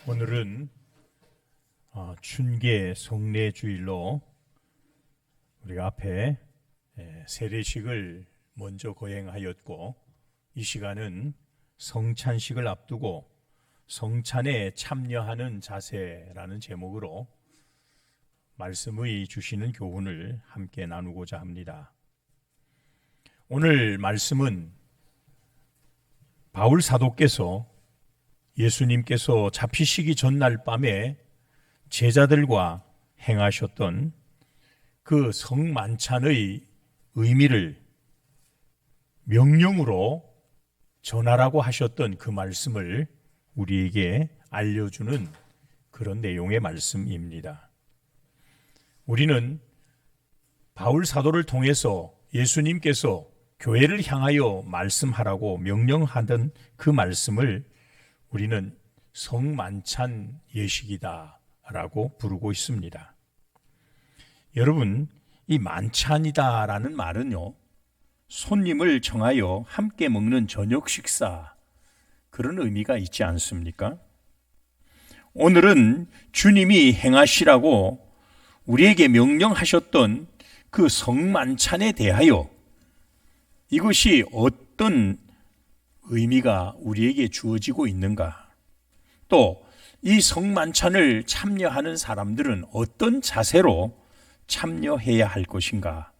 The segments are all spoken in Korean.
오늘은 춘계 성례주일로 우리가 앞에 세례식을 먼저 거행하였고, 이 시간은 성찬식을 앞두고 성찬에 참여하는 자세라는 제목으로 말씀의 주시는 교훈을 함께 나누고자 합니다. 오늘 말씀은 바울 사도께서 예수님께서 잡히시기 전날 밤에 제자들과 행하셨던 그 성만찬의 의미를 명령으로 전하라고 하셨던 그 말씀을 우리에게 알려주는 그런 내용의 말씀입니다. 우리는 바울 사도를 통해서 예수님께서 교회를 향하여 말씀하라고 명령하던 그 말씀을 우리는 성만찬 예식이다 라고 부르고 있습니다. 여러분, 이 만찬이다라는 말은요, 손님을 청하여 함께 먹는 저녁 식사, 그런 의미가 있지 않습니까? 오늘은 주님이 행하시라고 우리에게 명령하셨던 그 성만찬에 대하여 이것이 어떤 의미가 우리에게 주어지고 있는가, 또 이 성만찬을 참여하는 사람들은 어떤 자세로 참여해야 할 것인가,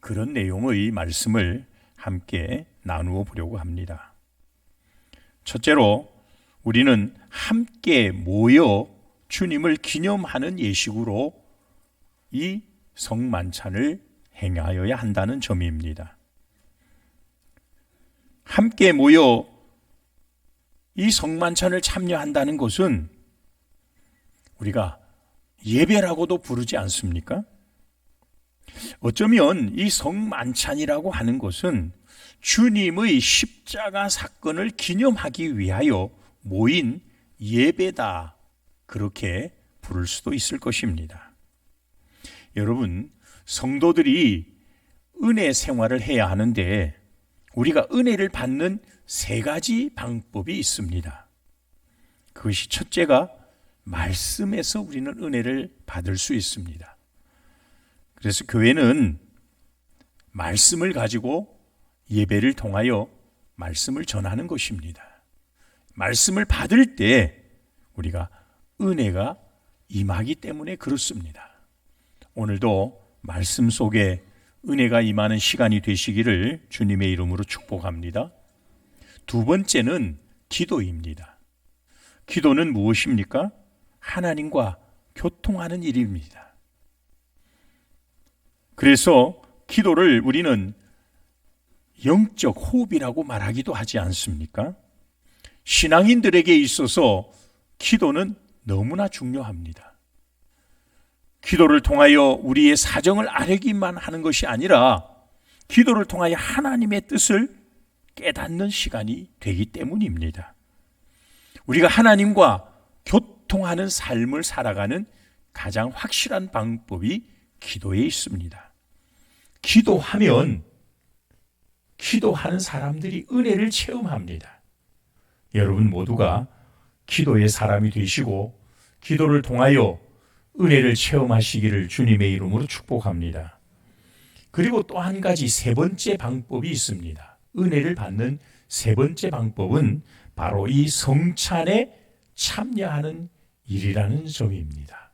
그런 내용의 말씀을 함께 나누어 보려고 합니다. 첫째로 우리는 함께 모여 주님을 기념하는 예식으로 이 성만찬을 행하여야 한다는 점입니다. 함께 모여 이 성만찬을 참여한다는 것은 우리가 예배라고도 부르지 않습니까? 어쩌면 이 성만찬이라고 하는 것은 주님의 십자가 사건을 기념하기 위하여 모인 예배다, 그렇게 부를 수도 있을 것입니다. 여러분, 성도들이 은혜 생활을 해야 하는데 우리가 은혜를 받는 세 가지 방법이 있습니다. 그것이 첫째가 말씀에서 우리는 은혜를 받을 수 있습니다. 그래서 교회는 말씀을 가지고 예배를 통하여 말씀을 전하는 것입니다. 말씀을 받을 때 우리가 은혜가 임하기 때문에 그렇습니다. 오늘도 말씀 속에 은혜가 임하는 시간이 되시기를 주님의 이름으로 축복합니다. 두 번째는 기도입니다. 기도는 무엇입니까? 하나님과 교통하는 일입니다. 그래서 기도를 우리는 영적 호흡이라고 말하기도 하지 않습니까? 신앙인들에게 있어서 기도는 너무나 중요합니다. 기도를 통하여 우리의 사정을 아뢰기만 하는 것이 아니라 기도를 통하여 하나님의 뜻을 깨닫는 시간이 되기 때문입니다. 우리가 하나님과 교통하는 삶을 살아가는 가장 확실한 방법이 기도에 있습니다. 기도하면 기도하는 사람들이 은혜를 체험합니다. 여러분 모두가 기도의 사람이 되시고 기도를 통하여 은혜를 체험하시기를 주님의 이름으로 축복합니다. 그리고 또 한 가지, 세 번째 방법이 있습니다. 은혜를 받는 세 번째 방법은 바로 이 성찬에 참여하는 일이라는 점입니다.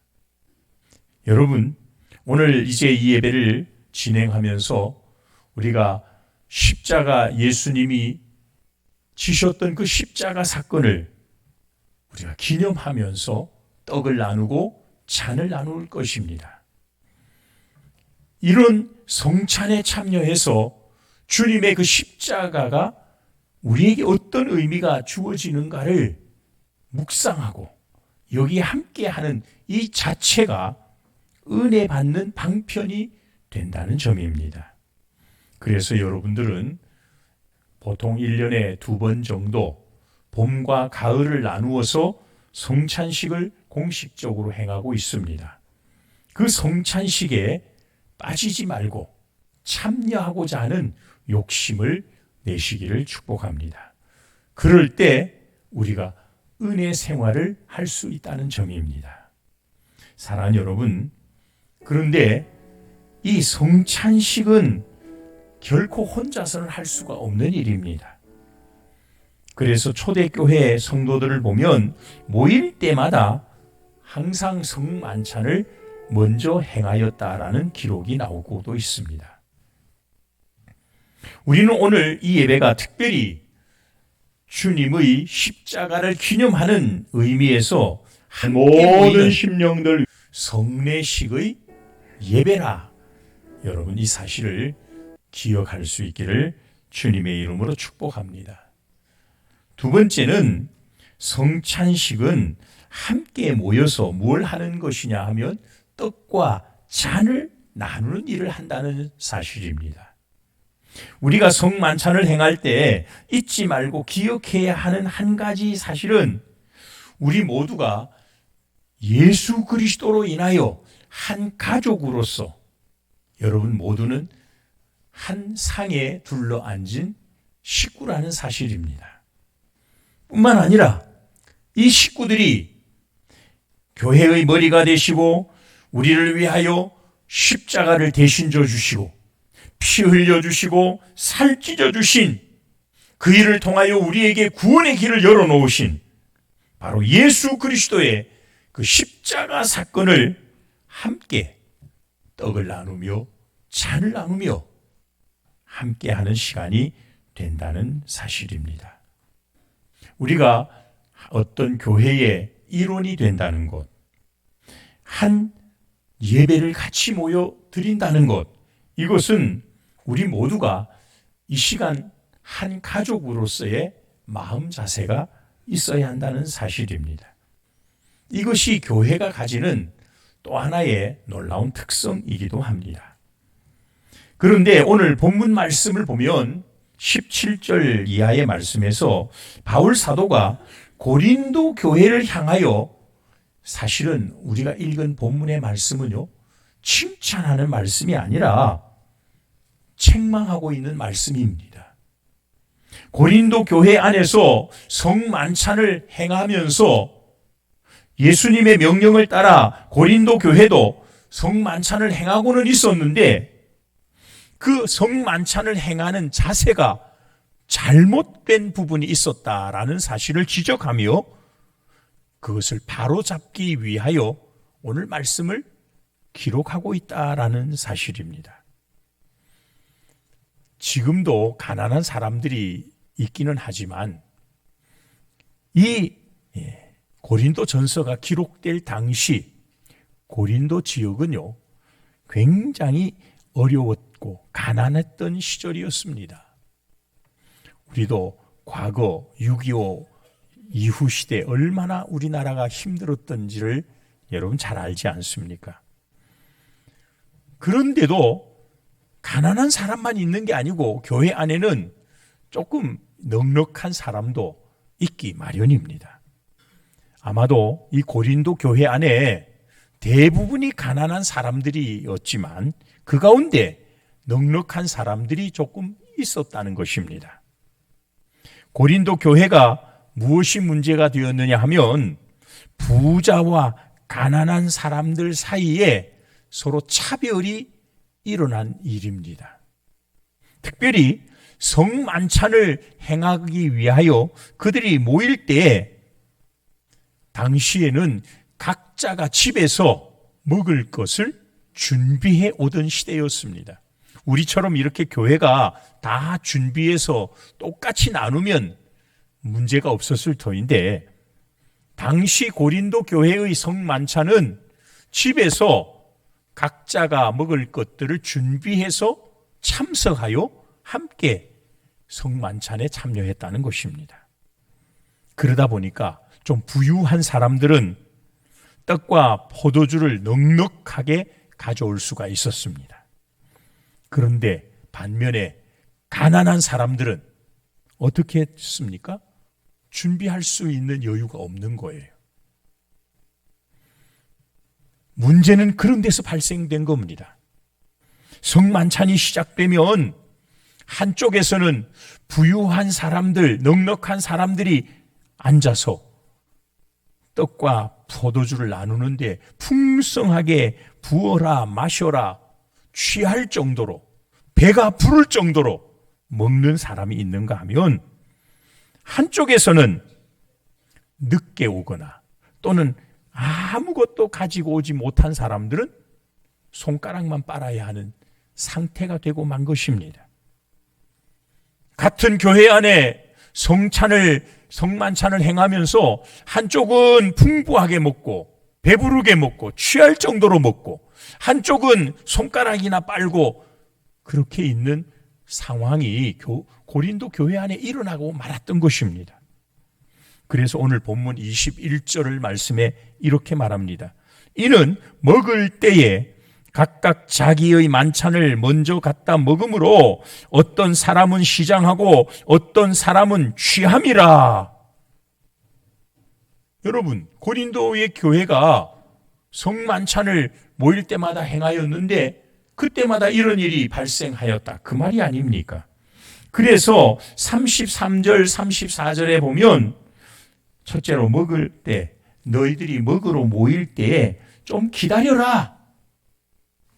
여러분, 오늘 이제 이 예배를 진행하면서 우리가 십자가, 예수님이 지셨던 그 십자가 사건을 우리가 기념하면서 떡을 나누고 잔을 나눌 것입니다. 이런 성찬에 참여해서 주님의 그 십자가가 우리에게 어떤 의미가 주어지는가를 묵상하고 여기에 함께하는 이 자체가 은혜 받는 방편이 된다는 점입니다. 그래서 여러분들은 보통 1년에 2번 정도 봄과 가을을 나누어서 성찬식을 공식적으로 행하고 있습니다. 그 성찬식에 빠지지 말고 참여하고자 하는 욕심을 내시기를 축복합니다. 그럴 때 우리가 은혜 생활을 할 수 있다는 점입니다. 사랑하는 여러분, 그런데 이 성찬식은 결코 혼자서는 할 수가 없는 일입니다. 그래서 초대교회 성도들을 보면 모일 때마다 항상 성만찬을 먼저 행하였다라는 기록이 나오고도 있습니다. 우리는 오늘 이 예배가 특별히 주님의 십자가를 기념하는 의미에서 모든 심령들 성례식의 예배라, 여러분 이 사실을 기억할 수 있기를 주님의 이름으로 축복합니다. 두 번째는 성찬식은 함께 모여서 뭘 하는 것이냐 하면 떡과 잔을 나누는 일을 한다는 사실입니다. 우리가 성만찬을 행할 때 잊지 말고 기억해야 하는 한 가지 사실은 우리 모두가 예수 그리스도로 인하여 한 가족으로서 여러분 모두는 한 상에 둘러앉은 식구라는 사실입니다. 뿐만 아니라 이 식구들이 교회의 머리가 되시고 우리를 위하여 십자가를 대신 져 주시고 피 흘려 주시고 살 찢어 주신 그 일을 통하여 우리에게 구원의 길을 열어 놓으신 바로 예수 그리스도의 그 십자가 사건을 함께 떡을 나누며 잔을 나누며 함께하는 시간이 된다는 사실입니다. 우리가 어떤 교회의 일원이 된다는 것, 한 예배를 같이 모여 드린다는 것, 이것은 우리 모두가 이 시간 한 가족으로서의 마음 자세가 있어야 한다는 사실입니다. 이것이 교회가 가지는 또 하나의 놀라운 특성이기도 합니다. 그런데 오늘 본문 말씀을 보면 17절 이하의 말씀에서 바울 사도가 고린도 교회를 향하여, 사실은 우리가 읽은 본문의 말씀은요, 칭찬하는 말씀이 아니라 책망하고 있는 말씀입니다. 고린도 교회 안에서 성만찬을 행하면서 예수님의 명령을 따라 고린도 교회도 성만찬을 행하고는 있었는데 그 성만찬을 행하는 자세가 잘못된 부분이 있었다라는 사실을 지적하며 그것을 바로잡기 위하여 오늘 말씀을 기록하고 있다라는 사실입니다. 지금도 가난한 사람들이 있기는 하지만 이 고린도 전서가 기록될 당시 고린도 지역은요, 굉장히 어려웠고 가난했던 시절이었습니다. 우리도 과거 6.25 이후 시대 얼마나 우리나라가 힘들었던지를 여러분 잘 알지 않습니까? 그런데도 가난한 사람만 있는 게 아니고 교회 안에는 조금 넉넉한 사람도 있기 마련입니다. 아마도 이 고린도 교회 안에 대부분이 가난한 사람들이었지만 그 가운데 넉넉한 사람들이 조금 있었다는 것입니다. 고린도 교회가 무엇이 문제가 되었느냐 하면 부자와 가난한 사람들 사이에 서로 차별이 일어난 일입니다. 특별히 성만찬을 행하기 위하여 그들이 모일 때 당시에는 각자가 집에서 먹을 것을 준비해 오던 시대였습니다. 우리처럼 이렇게 교회가 다 준비해서 똑같이 나누면 문제가 없었을 터인데 당시 고린도 교회의 성만찬은 집에서 각자가 먹을 것들을 준비해서 참석하여 함께 성만찬에 참여했다는 것입니다. 그러다 보니까 좀 부유한 사람들은 떡과 포도주를 넉넉하게 가져올 수가 있었습니다. 그런데 반면에 가난한 사람들은 어떻게 했습니까? 준비할 수 있는 여유가 없는 거예요. 문제는 그런 데서 발생된 겁니다. 성만찬이 시작되면 한쪽에서는 부유한 사람들, 넉넉한 사람들이 앉아서 떡과 포도주를 나누는데 풍성하게 부어라 마셔라 취할 정도로 배가 부를 정도로 먹는 사람이 있는가 하면, 한쪽에서는 늦게 오거나 또는 아무것도 가지고 오지 못한 사람들은 손가락만 빨아야 하는 상태가 되고 만 것입니다. 같은 교회 안에 성만찬을 행하면서 한쪽은 풍부하게 먹고 배부르게 먹고 취할 정도로 먹고, 한쪽은 손가락이나 빨고 그렇게 있는 상황이 고린도 교회 안에 일어나고 말았던 것입니다. 그래서 오늘 본문 21절을 말씀에 이렇게 말합니다. 이는 먹을 때에 각각 자기의 만찬을 먼저 갖다 먹음으로 어떤 사람은 시장하고 어떤 사람은 취함이라. 여러분, 고린도의 교회가 성만찬을 모일 때마다 행하였는데 그때마다 이런 일이 발생하였다, 그 말이 아닙니까? 그래서 33절 34절에 보면, 첫째로 먹을 때, 너희들이 먹으러 모일 때에 좀 기다려라,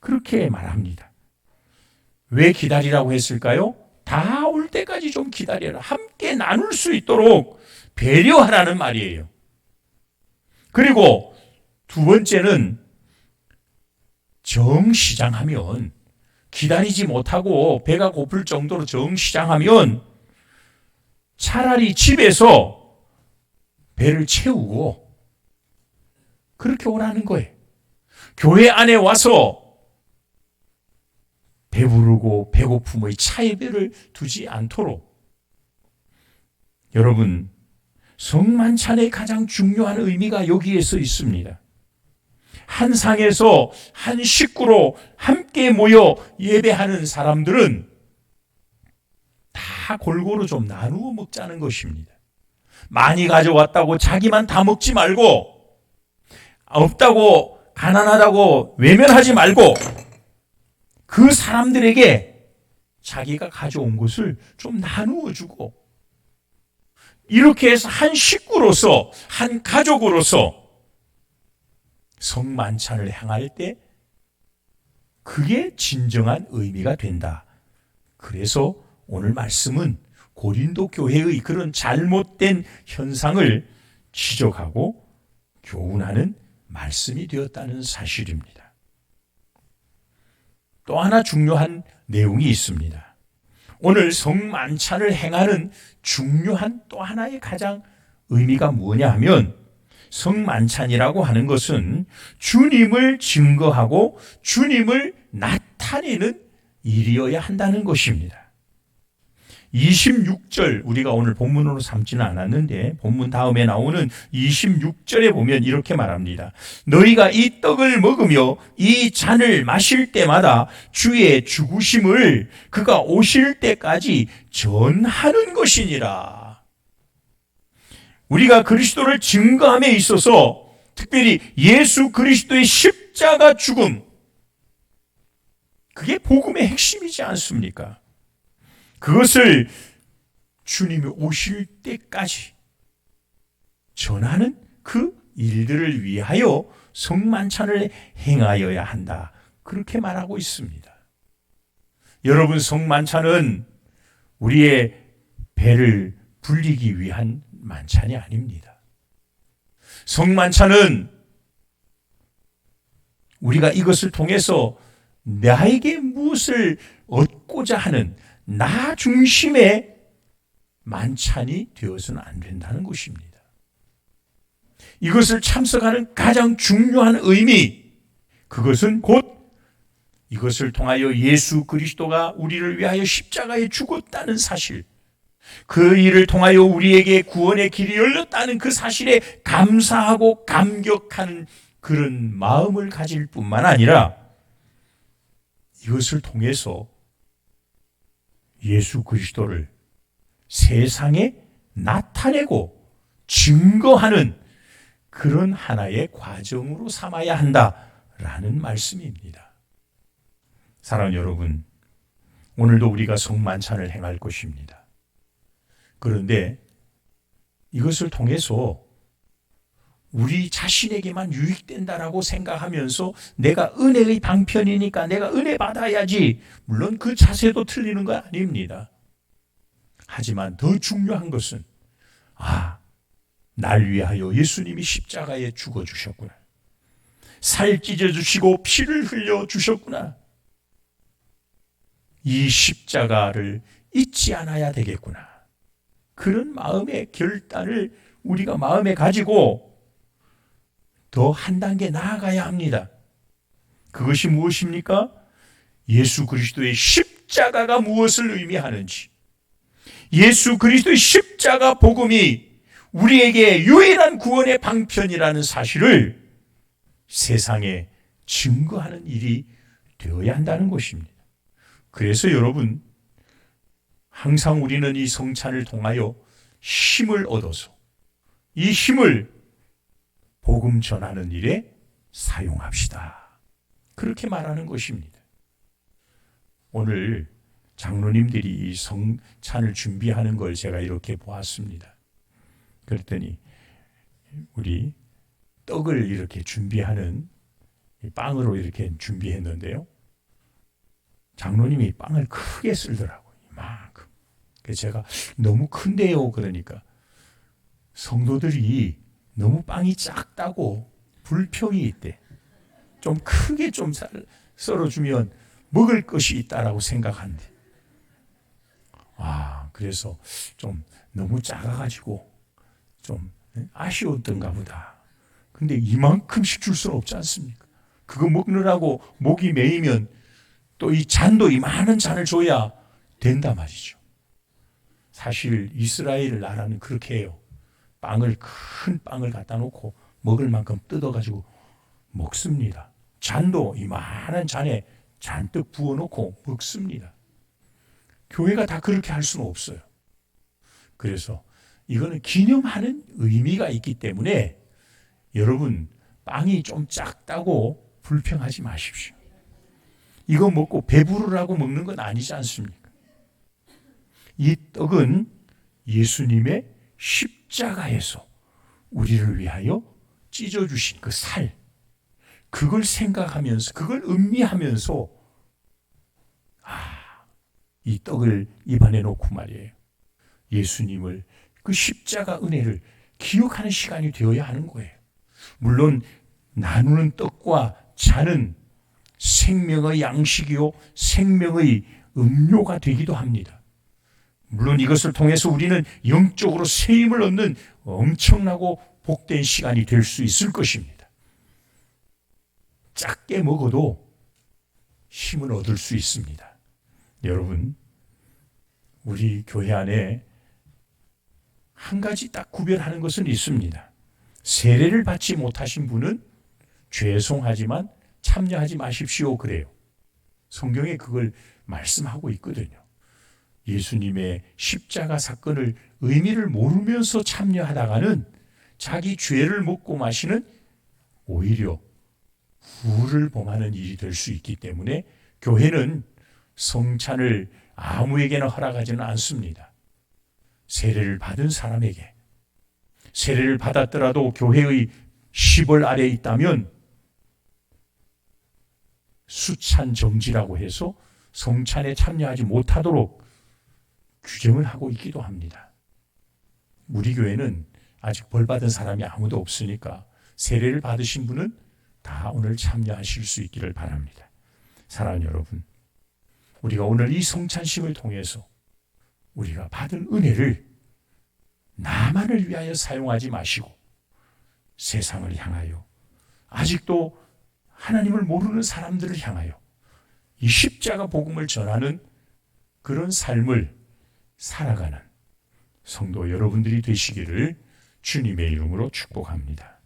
그렇게 말합니다. 왜 기다리라고 했을까요? 다 올 때까지 좀 기다려라, 함께 나눌 수 있도록 배려하라는 말이에요. 그리고 두 번째는, 정시장하면, 기다리지 못하고 배가 고플 정도로 정시장하면 차라리 집에서 배를 채우고 그렇게 오라는 거예요. 교회 안에 와서 배부르고 배고픔의 차이들을 두지 않도록. 여러분, 성만찬의 가장 중요한 의미가 여기에서 있습니다. 한 상에서 한 식구로 함께 모여 예배하는 사람들은 다 골고루 좀 나누어 먹자는 것입니다. 많이 가져왔다고 자기만 다 먹지 말고, 없다고 가난하다고 외면하지 말고, 그 사람들에게 자기가 가져온 것을 좀 나누어 주고, 이렇게 해서 한 식구로서, 한 가족으로서 성만찬을 행할 때 그게 진정한 의미가 된다. 그래서 오늘 말씀은 고린도 교회의 그런 잘못된 현상을 지적하고 교훈하는 말씀이 되었다는 사실입니다. 또 하나 중요한 내용이 있습니다. 오늘 성만찬을 행하는 중요한 또 하나의 가장 의미가 뭐냐 하면, 성만찬이라고 하는 것은 주님을 증거하고 주님을 나타내는 일이어야 한다는 것입니다. 26절, 우리가 오늘 본문으로 삼지는 않았는데 본문 다음에 나오는 26절에 보면 이렇게 말합니다. 너희가 이 떡을 먹으며 이 잔을 마실 때마다 주의 죽으심을 그가 오실 때까지 전하는 것이니라. 우리가 그리스도를 증거함에 있어서 특별히 예수 그리스도의 십자가 죽음, 그게 복음의 핵심이지 않습니까? 그것을 주님이 오실 때까지 전하는 그 일들을 위하여 성만찬을 행하여야 한다, 그렇게 말하고 있습니다. 여러분, 성만찬은 우리의 배를 불리기 위한 만찬이 아닙니다. 성만찬은 우리가 이것을 통해서 나에게 무엇을 얻고자 하는 나 중심의 만찬이 되어서는 안 된다는 것입니다. 이것을 참석하는 가장 중요한 의미, 그것은 곧 이것을 통하여 예수 그리스도가 우리를 위하여 십자가에 죽었다는 사실, 그 일을 통하여 우리에게 구원의 길이 열렸다는 그 사실에 감사하고 감격하는 그런 마음을 가질 뿐만 아니라, 이것을 통해서 예수 그리스도를 세상에 나타내고 증거하는 그런 하나의 과정으로 삼아야 한다라는 말씀입니다. 사랑하는 여러분, 오늘도 우리가 성만찬을 행할 것입니다. 그런데 이것을 통해서 우리 자신에게만 유익된다라고 생각하면서 내가 은혜의 방편이니까 내가 은혜 받아야지. 물론 그 자세도 틀리는 거 아닙니다. 하지만 더 중요한 것은 날 위하여 예수님이 십자가에 죽어주셨구나. 살 찢어주시고 피를 흘려주셨구나. 이 십자가를 잊지 않아야 되겠구나. 그런 마음의 결단을 우리가 마음에 가지고 더 한 단계 나아가야 합니다. 그것이 무엇입니까? 예수 그리스도의 십자가가 무엇을 의미하는지, 예수 그리스도의 십자가 복음이 우리에게 유일한 구원의 방편이라는 사실을 세상에 증거하는 일이 되어야 한다는 것입니다. 그래서 여러분, 항상 우리는 이 성찬을 통하여 힘을 얻어서 이 힘을 복음 전하는 일에 사용합시다. 그렇게 말하는 것입니다. 오늘 장로님들이 이 성찬을 준비하는 걸 제가 이렇게 보았습니다. 그랬더니 우리 떡을 이렇게 준비하는 빵으로 이렇게 준비했는데요. 장로님이 빵을 크게 쓸더라고요. 이만큼. 그래서 제가 너무 큰데요. 그러니까 성도들이 너무 빵이 작다고 불평이 있대. 좀 크게 좀 썰어주면 먹을 것이 있다라고 생각한대. 그래서 좀 너무 작아가지고 좀 아쉬웠던가 보다. 근데 이만큼씩 줄 수는 없지 않습니까? 그거 먹느라고 목이 메이면 또 이 잔도 이만한 잔을 줘야 된다 말이죠. 사실 이스라엘 나라는 그렇게 해요. 큰 빵을 갖다 놓고 먹을 만큼 뜯어가지고 먹습니다. 잔도 이만한 잔에 잔뜩 부어놓고 먹습니다. 교회가 다 그렇게 할 수는 없어요. 그래서 이거는 기념하는 의미가 있기 때문에 여러분, 빵이 좀 작다고 불평하지 마십시오. 이거 먹고 배부르라고 먹는 건 아니지 않습니까? 이 떡은 예수님의 십자가에서 우리를 위하여 찢어주신 그 살, 그걸 생각하면서, 그걸 음미하면서 이 떡을 입안에 놓고 말이에요. 예수님을, 그 십자가 은혜를 기억하는 시간이 되어야 하는 거예요. 물론 나누는 떡과 잔은 생명의 양식이요 생명의 음료가 되기도 합니다. 물론 이것을 통해서 우리는 영적으로 세임을 얻는 엄청나고 복된 시간이 될 수 있을 것입니다. 작게 먹어도 힘을 얻을 수 있습니다. 여러분, 우리 교회 안에 한 가지 딱 구별하는 것은 있습니다. 세례를 받지 못하신 분은 죄송하지만 참여하지 마십시오 그래요. 성경에 그걸 말씀하고 있거든요. 예수님의 십자가 사건을 의미를 모르면서 참여하다가는 자기 죄를 먹고 마시는 오히려 후를 범하는 일이 될 수 있기 때문에 교회는 성찬을 아무에게나 허락하지는 않습니다. 세례를 받은 사람에게, 세례를 받았더라도 교회의 10월 아래에 있다면 수찬 정지라고 해서 성찬에 참여하지 못하도록 규정을 하고 있기도 합니다. 우리 교회는 아직 벌 받은 사람이 아무도 없으니까 세례를 받으신 분은 다 오늘 참여하실 수 있기를 바랍니다. 사랑하는 여러분, 우리가 오늘 이 성찬식을 통해서 우리가 받은 은혜를 나만을 위하여 사용하지 마시고 세상을 향하여, 아직도 하나님을 모르는 사람들을 향하여 이 십자가 복음을 전하는 그런 삶을 살아가는 성도 여러분들이 되시기를 주님의 이름으로 축복합니다.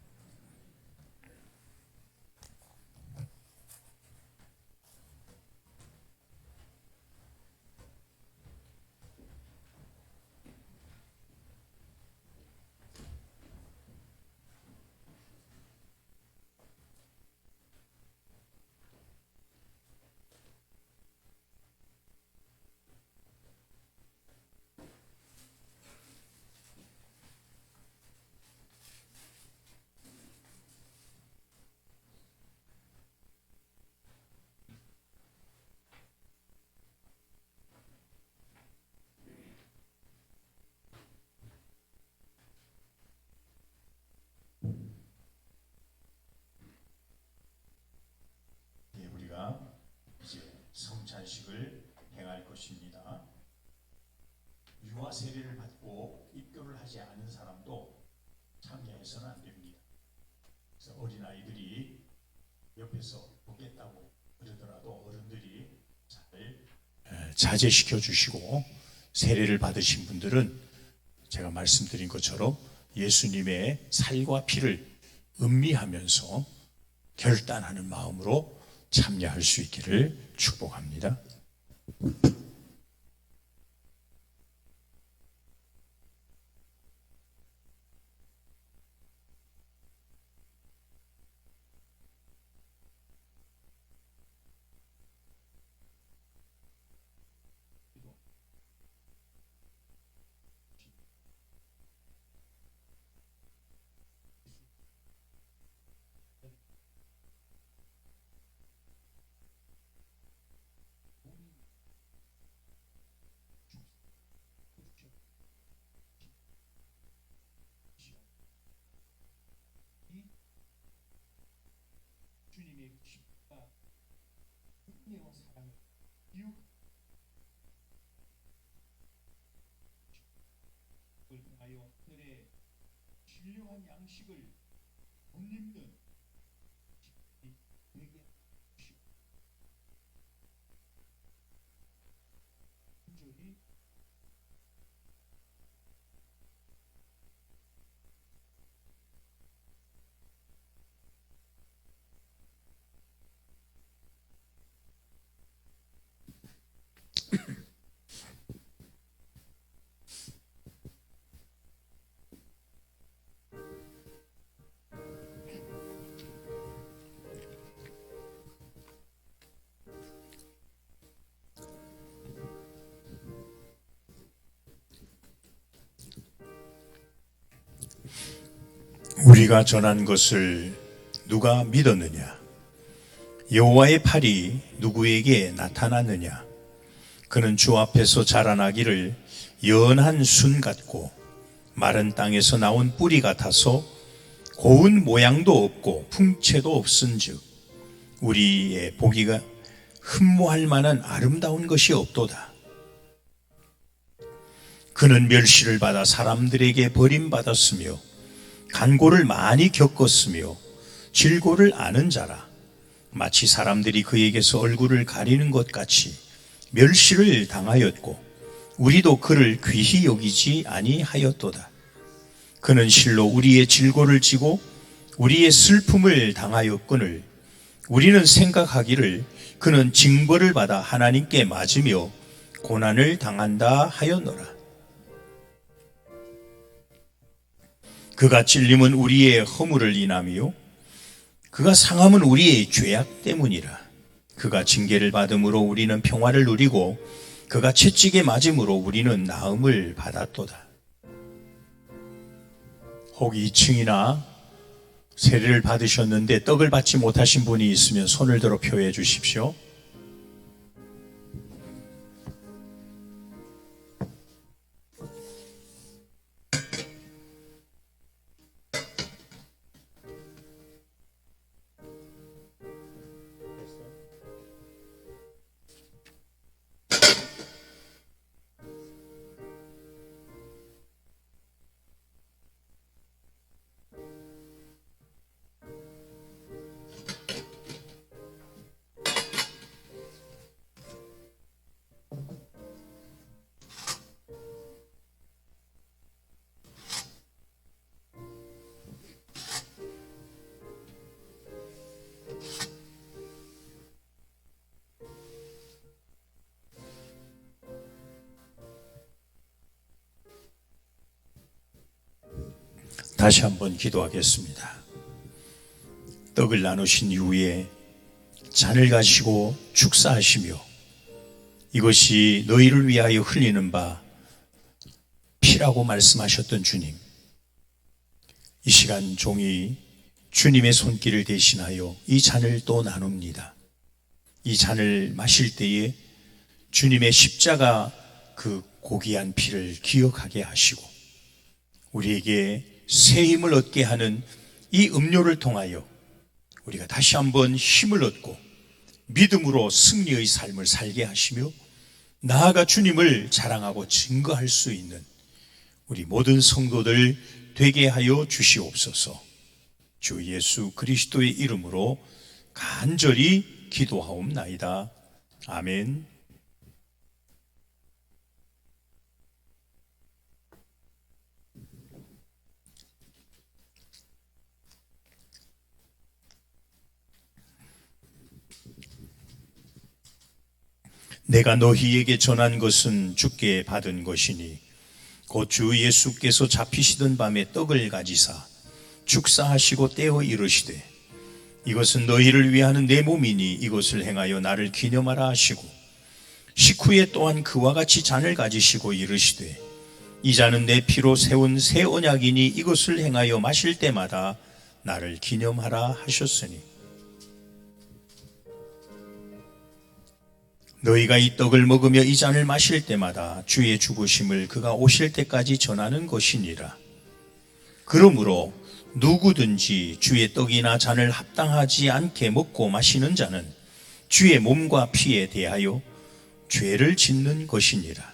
기도와 세례를 받고 입교를 하지 않은 사람도 참여해서는 안 됩니다. 그래서 어린아이들이 옆에서 보겠다고 그러더라도 어른들이 잘 자제시켜 주시고, 세례를 받으신 분들은 제가 말씀드린 것처럼 예수님의 살과 피를 음미하면서 결단하는 마음으로 참여할 수 있기를 축복합니다. 주님의 십자가 은혜와 사랑을 기억을 통하여 하늘의 신령한 양식을 못 입는 되게 하시고, 간절히 우리가 전한 것을 누가 믿었느냐? 여호와의 팔이 누구에게 나타났느냐? 그는 주 앞에서 자라나기를 연한 순 같고 마른 땅에서 나온 뿌리 같아서 고운 모양도 없고 풍채도 없은즉 우리의 보기가 흠모할 만한 아름다운 것이 없도다. 그는 멸시를 받아 사람들에게 버림받았으며 간고를 많이 겪었으며 질고를 아는 자라. 마치 사람들이 그에게서 얼굴을 가리는 것 같이 멸시를 당하였고 우리도 그를 귀히 여기지 아니하였도다. 그는 실로 우리의 질고를 지고 우리의 슬픔을 당하였거늘 우리는 생각하기를 그는 징벌을 받아 하나님께 맞으며 고난을 당한다 하였노라. 그가 찔림은 우리의 허물을 인하며 그가 상함은 우리의 죄악 때문이라. 그가 징계를 받음으로 우리는 평화를 누리고 그가 채찍에 맞음으로 우리는 나음을 받았도다. 혹 2층이나 세례를 받으셨는데 떡을 받지 못하신 분이 있으면 손을 들어 표해 주십시오. 다시 한번 기도하겠습니다. 떡을 나누신 이후에 잔을 가지고 축사하시며 이것이 너희를 위하여 흘리는 바 피라고 말씀하셨던 주님, 이 시간 종이 주님의 손길을 대신하여 이 잔을 또 나눕니다. 이 잔을 마실 때에 주님의 십자가 그 고귀한 피를 기억하게 하시고 우리에게 새 힘을 얻게 하는 이 음료를 통하여 우리가 다시 한번 힘을 얻고 믿음으로 승리의 삶을 살게 하시며 나아가 주님을 자랑하고 증거할 수 있는 우리 모든 성도들 되게 하여 주시옵소서. 주 예수 그리스도의 이름으로 간절히 기도하옵나이다. 아멘. 내가 너희에게 전한 것은 주께 받은 것이니 곧 주 예수께서 잡히시던 밤에 떡을 가지사 축사하시고 떼어 이르시되 이것은 너희를 위하는 내 몸이니 이것을 행하여 나를 기념하라 하시고 식후에 또한 그와 같이 잔을 가지시고 이르시되 이 잔은 내 피로 세운 새 언약이니 이것을 행하여 마실 때마다 나를 기념하라 하셨으니 너희가 이 떡을 먹으며 이 잔을 마실 때마다 주의 죽으심을 그가 오실 때까지 전하는 것이니라. 그러므로 누구든지 주의 떡이나 잔을 합당하지 않게 먹고 마시는 자는 주의 몸과 피에 대하여 죄를 짓는 것이니라.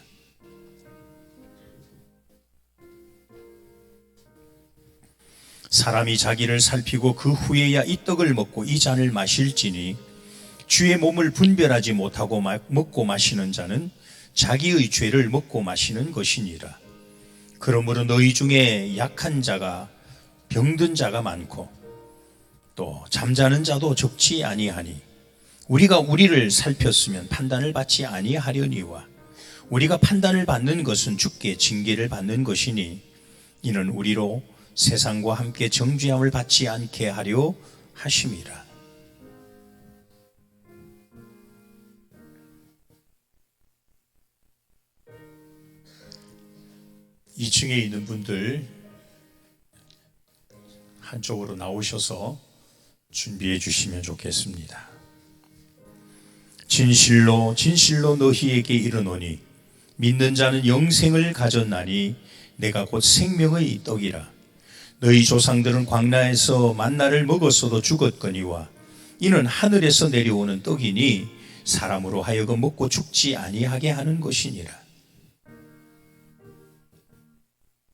사람이 자기를 살피고 그 후에야 이 떡을 먹고 이 잔을 마실지니 주의 몸을 분별하지 못하고 먹고 마시는 자는 자기의 죄를 먹고 마시는 것이니라. 그러므로 너희 중에 약한 자가 병든 자가 많고 또 잠자는 자도 적지 아니하니 우리가 우리를 살폈으면 판단을 받지 아니하려니와 우리가 판단을 받는 것은 주께 징계를 받는 것이니 이는 우리로 세상과 함께 정죄함을 받지 않게 하려 하심이라. 2층에 있는 분들 한쪽으로 나오셔서 준비해 주시면 좋겠습니다. 진실로 진실로 너희에게 이르노니 믿는 자는 영생을 가졌나니 내가 곧 생명의 떡이라. 너희 조상들은 광야에서 만나를 먹었어도 죽었거니와 이는 하늘에서 내려오는 떡이니 사람으로 하여금 먹고 죽지 아니하게 하는 것이니라.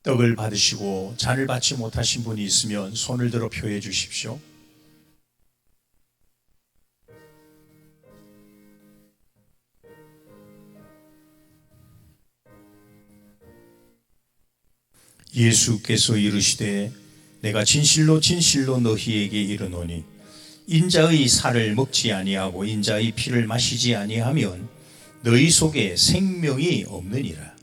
떡을 받으시고 잔을 받지 못하신 분이 있으면 손을 들어 표해 주십시오. 예수께서 이르시되 내가 진실로 진실로 너희에게 이르노니 인자의 살을 먹지 아니하고 인자의 피를 마시지 아니하면 너희 속에 생명이 없느니라.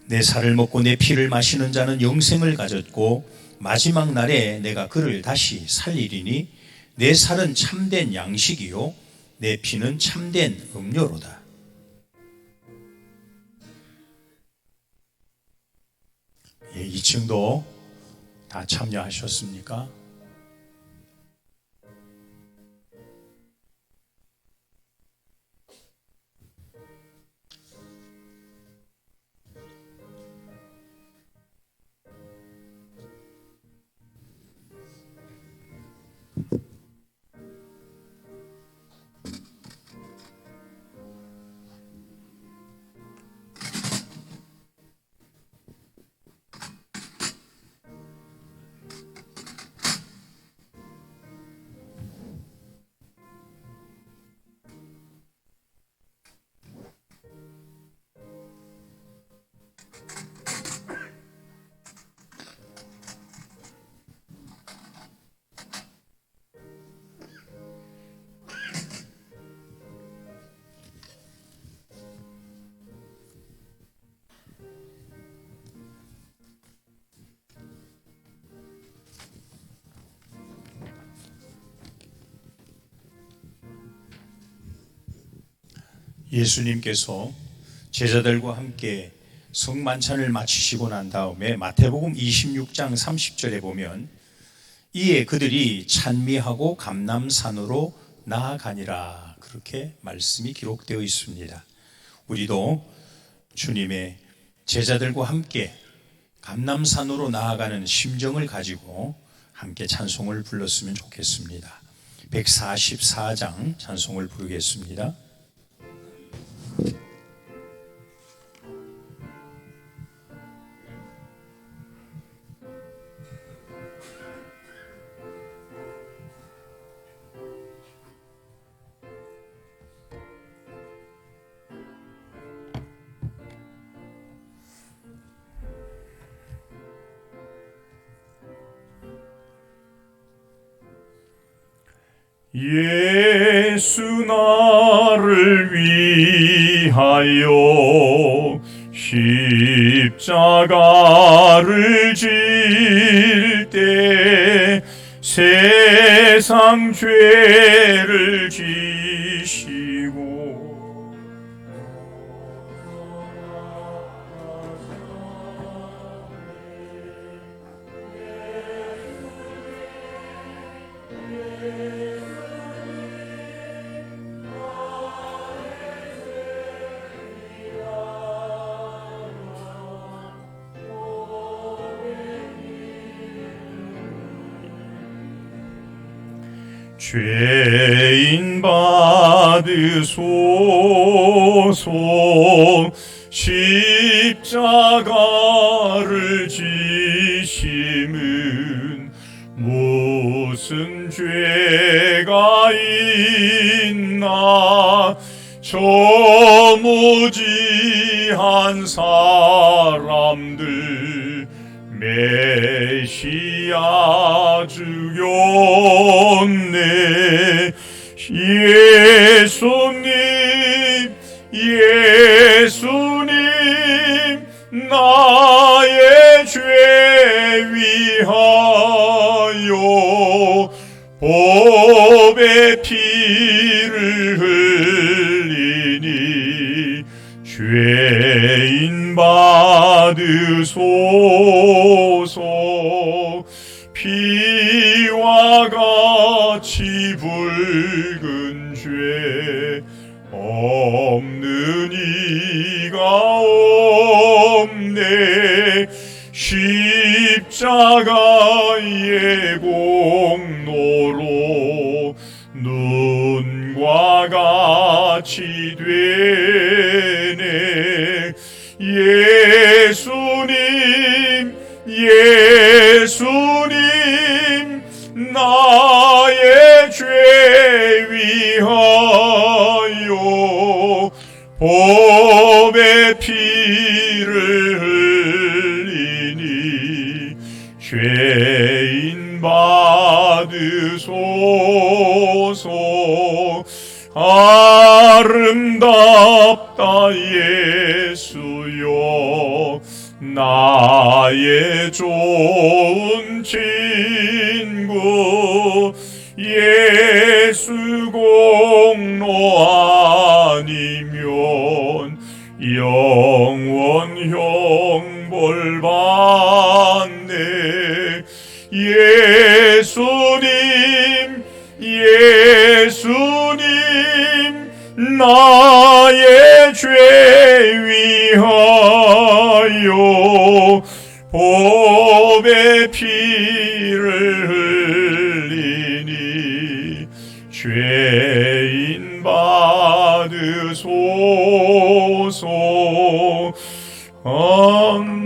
내 살을 먹고 내 피를 마시는 자는 영생을 가졌고 마지막 날에 내가 그를 다시 살리리니 내 살은 참된 양식이요 내 피는 참된 음료로다. 예, 2층도 다 참여하셨습니까? 예수님께서 제자들과 함께 성만찬을 마치시고 난 다음에 마태복음 26장 30절에 보면 이에 그들이 찬미하고 감람산으로 나아가니라 그렇게 말씀이 기록되어 있습니다. 우리도 주님의 제자들과 함께 감람산으로 나아가는 심정을 가지고 함께 찬송을 불렀으면 좋겠습니다. 144장 찬송을 부르겠습니다. 예수 나를 위하여 십자가를 질 때 세상 죄를 지시고 죄인 받으소서 십자가를 지심은 무슨 죄가 있나 저 무지한 사람들 메시아 죽였네. 예수님 나의 죄 위하여 법의 피를 흘리니 죄인 받으소서. 피와 같이 붉은 죄 없는 이가 없네. 십자가의 공로로 눈과 같이 되네. 예수님 나의 죄 위하여 법의 피를 흘리니 죄인 받으소서. 아름답다 예수여 나의 좋은 친구. 예수 공로 아니면 영원 형벌 받네. 예수님 나의 죄 위하여 법의 피를 흘리니 죄인 받으소서. 아멘.